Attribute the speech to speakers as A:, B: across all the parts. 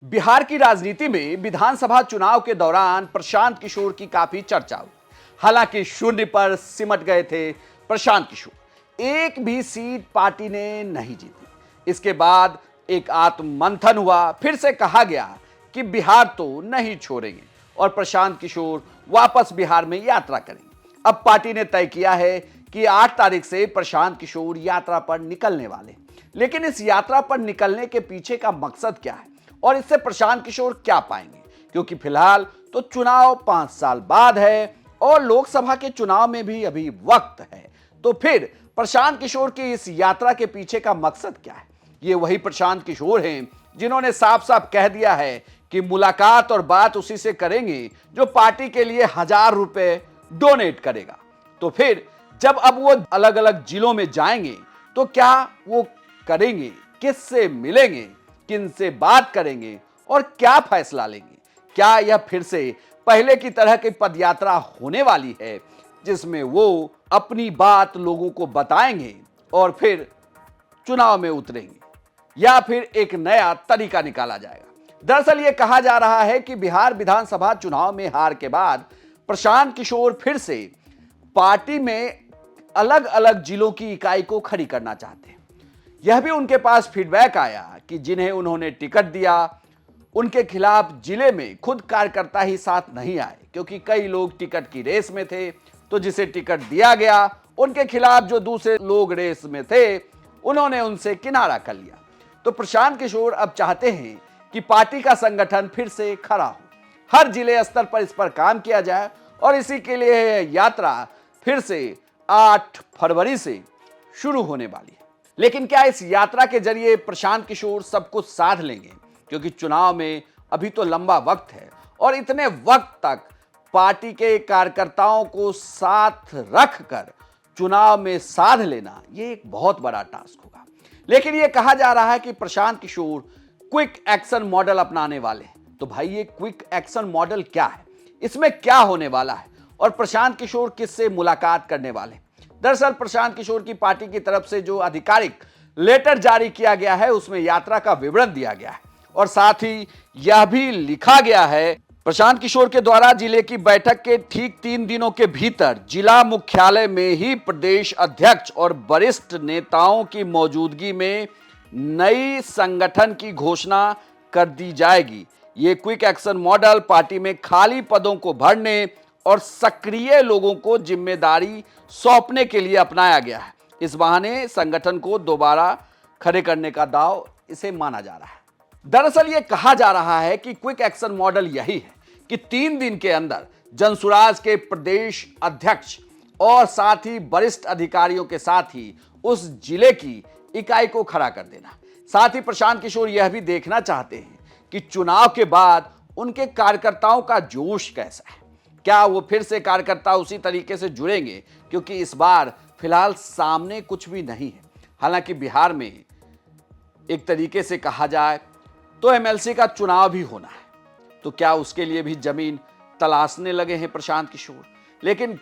A: बिहार की राजनीति में विधानसभा चुनाव के दौरान प्रशांत किशोर की काफी चर्चा हुई। हालांकि शून्य पर सिमट गए थे प्रशांत किशोर। एक भी सीट पार्टी ने नहीं जीती। इसके बाद एक आत्ममंथन हुआ। फिर से कहा गया कि बिहार तो नहीं छोड़ेंगे और प्रशांत किशोर वापस बिहार में यात्रा करेंगे। अब पार्टी ने तय किया है कि 8 तारीख से प्रशांत किशोर यात्रा पर निकलने वाले। लेकिन इस यात्रा पर निकलने के पीछे का मकसद क्या है और इससे प्रशांत किशोर क्या पाएंगे, क्योंकि फिलहाल तो चुनाव 5 साल बाद है और लोकसभा के चुनाव में भी अभी वक्त है। तो फिर प्रशांत किशोर की इस यात्रा के पीछे का मकसद क्या है? ये वही प्रशांत किशोर हैं जिन्होंने साफ साफ कह दिया है कि मुलाकात और बात उसी से करेंगे जो पार्टी के लिए 1000 रुपए डोनेट करेगा। तो फिर जब अब वो अलग अलग जिलों में जाएंगे तो क्या वो करेंगे, किससे मिलेंगे, किन से बात करेंगे और क्या फैसला लेंगे? क्या यह फिर से पहले की तरह की पदयात्रा होने वाली है जिसमें वो अपनी बात लोगों को बताएंगे और फिर चुनाव में उतरेंगे, या फिर एक नया तरीका निकाला जाएगा? दरअसल यह कहा जा रहा है कि बिहार विधानसभा चुनाव में हार के बाद प्रशांत किशोर फिर से पार्टी में अलग अलग जिलों की इकाई को खड़ी करना चाहते हैं। यह भी उनके पास फीडबैक आया कि जिन्हें उन्होंने टिकट दिया उनके खिलाफ जिले में खुद कार्यकर्ता ही साथ नहीं आए, क्योंकि कई लोग टिकट की रेस में थे। तो जिसे टिकट दिया गया उनके खिलाफ जो दूसरे लोग रेस में थे उन्होंने उनसे किनारा कर लिया। तो प्रशांत किशोर अब चाहते हैं कि पार्टी का संगठन फिर से खड़ा हो, हर जिले स्तर पर इस पर काम किया जाए और इसी के लिए यात्रा फिर से 8 फरवरी से शुरू होने वाली है। लेकिन क्या इस यात्रा के जरिए प्रशांत किशोर सब कुछ साध लेंगे? क्योंकि चुनाव में अभी तो लंबा वक्त है और इतने वक्त तक पार्टी के कार्यकर्ताओं को साथ रखकर चुनाव में साध लेना यह एक बहुत बड़ा टास्क होगा। लेकिन यह कहा जा रहा है कि Prashant Kishor quick action model अपनाने वाले हैं। तो भाई ये क्विक एक्शन मॉडल क्या है, इसमें क्या होने वाला है और प्रशांत किशोर किससे मुलाकात करने वाले? दरअसल प्रशांत किशोर की पार्टी की तरफ से जो आधिकारिक लेटर जारी किया गया है उसमें यात्रा का विवरण दिया गया है और साथ ही यह भी लिखा गया है प्रशांत किशोर के द्वारा जिले की बैठक के ठीक 3 दिनों के भीतर जिला मुख्यालय में ही प्रदेश अध्यक्ष और वरिष्ठ नेताओं की मौजूदगी में नई संगठन की घोषणा कर दी जाएगी। ये क्विक एक्शन मॉडल पार्टी में खाली पदों को भरने और सक्रिय लोगों को जिम्मेदारी सौंपने के लिए अपनाया गया है। इस बहाने संगठन को दोबारा खड़े करने का दाव इसे माना जा रहा है। दरअसल यह कहा जा रहा है कि क्विक एक्शन मॉडल यही है कि 3 दिन के अंदर जनसुराज के प्रदेश अध्यक्ष और साथ ही वरिष्ठ अधिकारियों के साथ ही उस जिले की इकाई को खड़ा कर देना। साथ ही प्रशांत किशोर यह भी देखना चाहते हैं कि चुनाव के बाद उनके कार्यकर्ताओं का जोश कैसा है। क्या वो फिर से कार्यकर्ता उसी तरीके से जुड़ेंगे, क्योंकि इस बार फिलहाल सामने कुछ भी नहीं है। हालांकि बिहार में एक तरीके से कहा जाए तो एमएलसी का चुनाव भी होना है, तो क्या उसके लिए भी जमीन तलाशने लगे हैं प्रशांत किशोर? लेकिन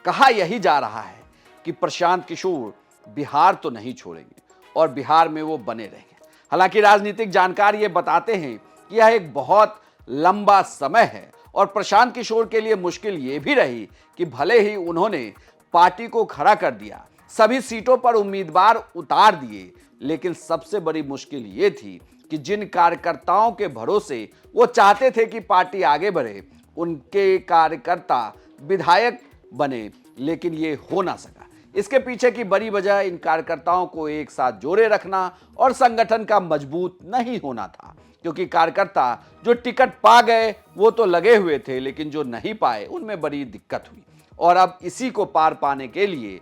A: कहा यही जा रहा है कि प्रशांत किशोर बिहार तो नहीं छोड़ेंगे और बिहार में वो बने रहेंगे। हालांकि राजनीतिक जानकार ये बताते हैं कि यह एक बहुत लंबा समय है और प्रशांत किशोर के लिए मुश्किल ये भी रही कि भले ही उन्होंने पार्टी को खड़ा कर दिया, सभी सीटों पर उम्मीदवार उतार दिए, लेकिन सबसे बड़ी मुश्किल ये थी कि जिन कार्यकर्ताओं के भरोसे वो चाहते थे कि पार्टी आगे बढ़े उनके कार्यकर्ता विधायक बने, लेकिन ये हो ना सका। इसके पीछे की बड़ी वजह इन कार्यकर्ताओं को एक साथ जोड़े रखना और संगठन का मजबूत नहीं होना था, क्योंकि कार्यकर्ता जो टिकट पा गए वो तो लगे हुए थे, लेकिन जो नहीं पाए उनमें बड़ी दिक्कत हुई। और अब इसी को पार पाने के लिए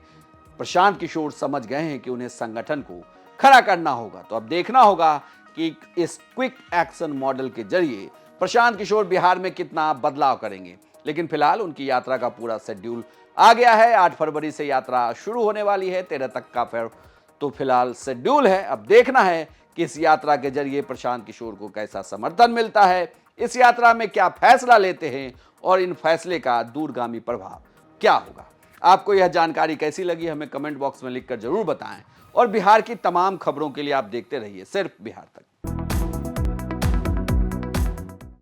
A: प्रशांत किशोर समझ गए हैं कि उन्हें संगठन को खड़ा करना होगा। तो अब देखना होगा कि इस क्विक एक्शन मॉडल के जरिए प्रशांत किशोर बिहार में कितना बदलाव करेंगे। लेकिन फिलहाल उनकी यात्रा का पूरा शेड्यूल आ गया है। 8 फरवरी से यात्रा शुरू होने वाली है, 13 तक का फिर तो फिलहाल शेड्यूल है। अब देखना है कि इस यात्रा के जरिए प्रशांत किशोर को कैसा समर्थन मिलता है, इस यात्रा में क्या फैसला लेते हैं और इन फैसले का दूरगामी प्रभाव क्या होगा। आपको यह जानकारी कैसी लगी हमें कमेंट बॉक्स में लिखकर जरूर बताएं और बिहार की तमाम खबरों के लिए आप देखते रहिए सिर्फ बिहार तक।